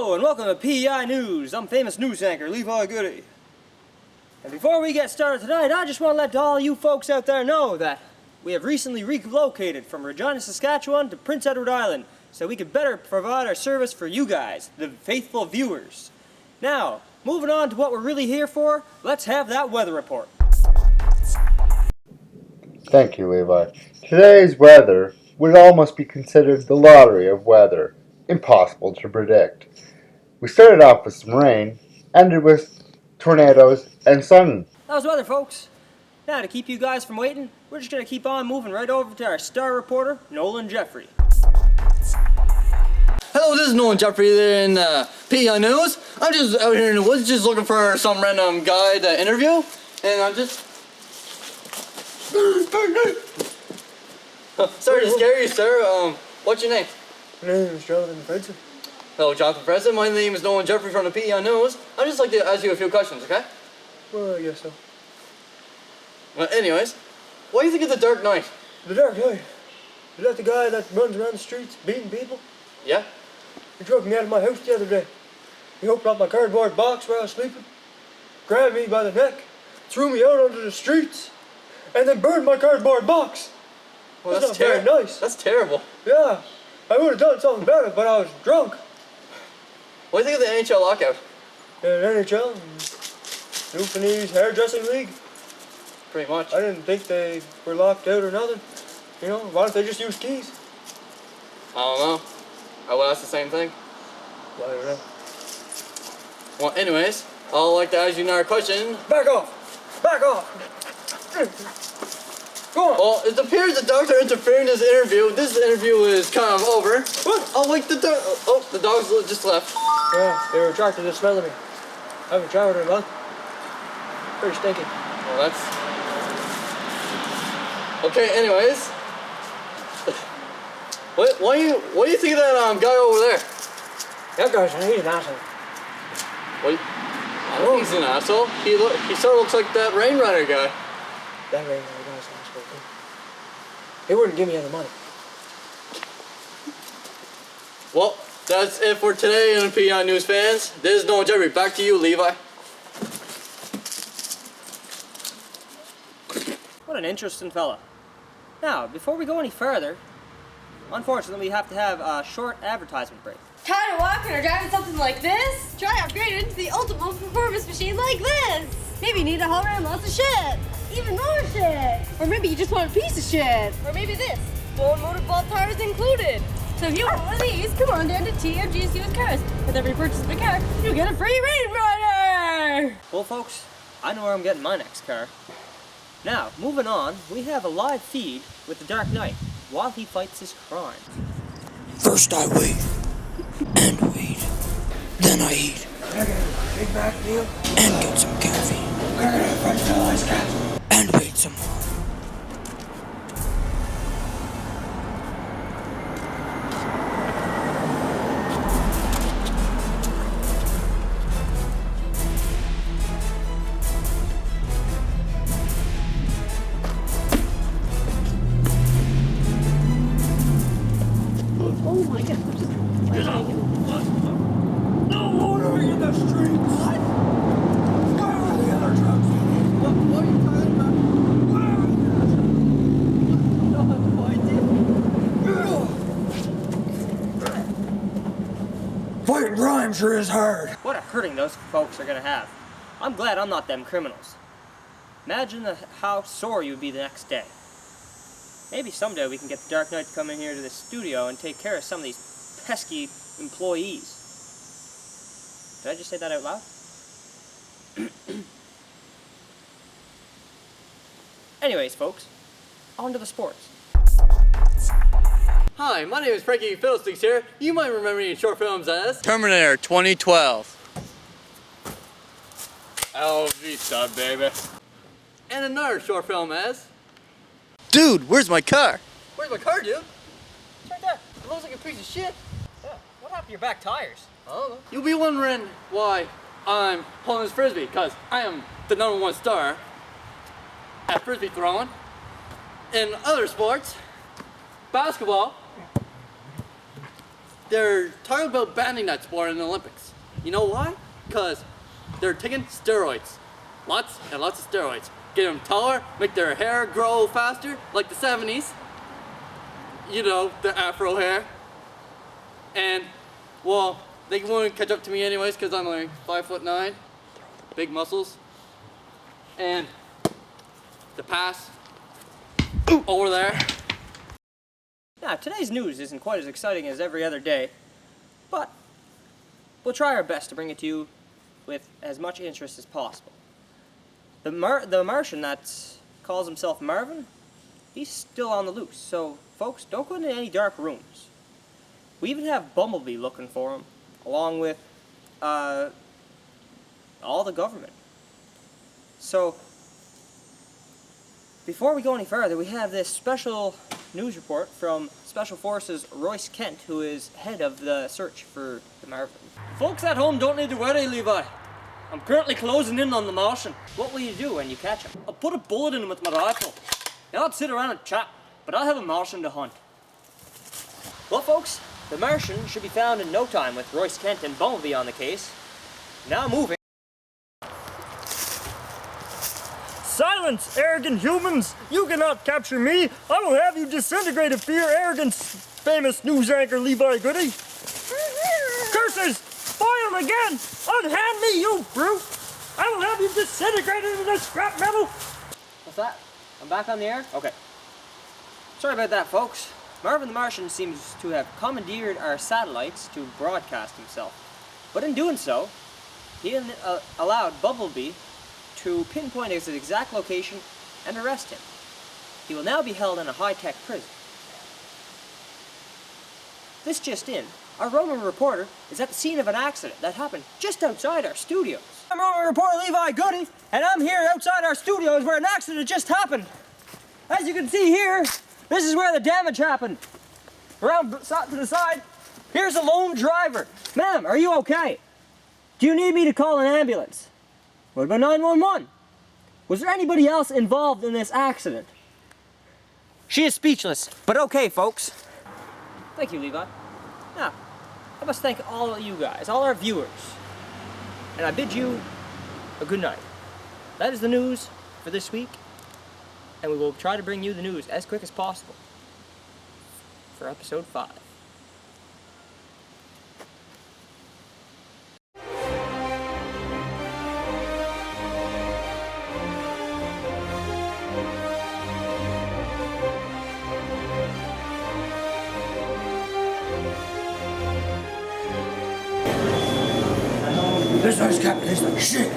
Hello and welcome to PEI News. I'm famous news anchor Levi Goody. And before we get started tonight, I just want to let all you folks out there know that we have recently relocated from Regina, Saskatchewan to Prince Edward Island so we could better provide our service for you guys, the faithful viewers. Now, moving on to what we're really here for, let's have that weather report. Thank you, Levi. Today's weather would almost be considered the lottery of weather. Impossible to predict. We started off with some rain, ended with tornadoes and sun. That was weather, folks. Now, to keep you guys from waiting, we're just going to keep on moving right over to our star reporter, Nolan Jeffrey. Hello, this is Nolan Jeffrey there in PEI News. I'm just out here in the woods just looking for some random guy to interview. And I'm just... Sorry to scare you, sir. What's your name? My name is Jonathan Fredson. Hello, Jonathan Fredson. My name is Nolan Jeffrey from the PEI News. I'd just like to ask you a few questions, okay? Well, I guess so. Well, anyways, what do you think of The Dark Knight? The Dark Knight? Is that the guy that runs around the streets beating people? Yeah? He drove me out of my house the other day. He opened up my cardboard box while I was sleeping, grabbed me by the neck, threw me out onto the streets, and then burned my cardboard box. Well, that's not very nice. That's terrible. Yeah, I would have done something about it, but I was drunk. What do you think of the NHL lockout? In NHL, Newfoundland's hairdressing league. Pretty much. I didn't think they were locked out or nothing. You know, why don't they just use keys? I don't know. I would ask the same thing. I don't know. Well, anyways, I'd like to ask you another question. Back off! Back off! Go on! Well, it appears the doctor interfered in this interview. This interview is kind of over. What? Oh, wait, the dogs just left. Yeah, they were attracted to the smell of me. I haven't showered in a month. Pretty stinky. Well, that's... Okay, anyways. What do you think of that guy over there? That guy's he's an asshole. What? I don't think he's an asshole. He sort of looks like that Rain Rider guy. That Rain Rider guy's an asshole too. He wouldn't give me any money. Well, that's it for today in PEI News fans. This is Nolan Jeffrey. Back to you, Levi. What an interesting fella. Now, before we go any further, unfortunately we have to have a short advertisement break. Tired of walking or driving something like this? Try upgrading to the ultimate performance machine like this. Maybe you need to haul around lots of shit. Even more shit. Or maybe you just want a piece of shit. Or maybe this. Full motorball tires included. So if you want one of these, come on down to TMG's used cars. With every purchase of a car, you get a free Rain Rider. Well, folks, I know where I'm getting my next car. Now, moving on, we have a live feed with the Dark Knight while he fights his crime. First I wait, and wait, then I eat. Can I get a Big Mac meal? And get some caffeine. Can I get a French fries, cat? And wait some more. Fighting crime sure is hard. What a hurting those folks are gonna have. I'm glad I'm not them criminals. Imagine how sore you would be the next day. Maybe someday we can get the Dark Knight to come in here to the studio and take care of some of these pesky employees. Did I just say that out loud? Anyways, folks, on to the sports. Hi, my name is Frankie Fiddlesticks here. You might remember me in short films as Terminator 2012. El Vista, baby. And another short film as Dude, where's my car? Where's my car, dude? It's right there. It looks like a piece of shit. Yeah. What happened to your back tires? I don't know. You'll be wondering why I'm pulling this frisbee, because I am the #1 star at frisbee throwing. In other sports, basketball, they're talking about banning that sport in the Olympics. You know why? Because they're taking steroids. Lots and lots of steroids. Get them taller, make their hair grow faster, like the 70s. You know, the afro hair. And, well, they won't catch up to me anyways because I'm like 5'9", big muscles. And the pass over there. Now, today's news isn't quite as exciting as every other day, but we'll try our best to bring it to you with as much interest as possible. The Martian that calls himself Marvin, he's still on the loose, so folks, don't go into any dark rooms. We even have Bumblebee looking for him, along with all the government. So, before we go any further, we have this special news report from Special Forces Royce Kent, who is head of the search for the Marvin. Folks at home don't need to worry, Levi. I'm currently closing in on the Martian. What will you do when you catch him? I'll put a bullet in him with my rifle. Now I'd sit around and chat, but I'll have a Martian to hunt. Well, folks, the Martian should be found in no time with Royce Kent and Bumblebee on the case. Now moving. Silence, arrogant humans! You cannot capture me! I will have you disintegrated for your arrogance, famous news anchor Levi Goody! Curses! Foiled again! Unhand me, you brute! I will have you disintegrated into scrap metal! What's that? I'm back on the air? Okay. Sorry about that, folks. Marvin the Martian seems to have commandeered our satellites to broadcast himself. But in doing so, he allowed Bumblebee to pinpoint his exact location and arrest him. He will now be held in a high-tech prison. This just in, our Roman reporter is at the scene of an accident that happened just outside our studios. I'm Roman reporter Levi Goody, and I'm here outside our studios where an accident just happened. As you can see here, this is where the damage happened. Around to the side, here's a lone driver. Ma'am, are you okay? Do you need me to call an ambulance? What about 911? Was there anybody else involved in this accident? She is speechless, but okay, folks. Thank you, Levi. Now, I must thank all of you guys, all our viewers. And I bid you a good night. That is the news for this week, and we will try to bring you the news as quick as possible for episode 5. This ice cap tastes like shit.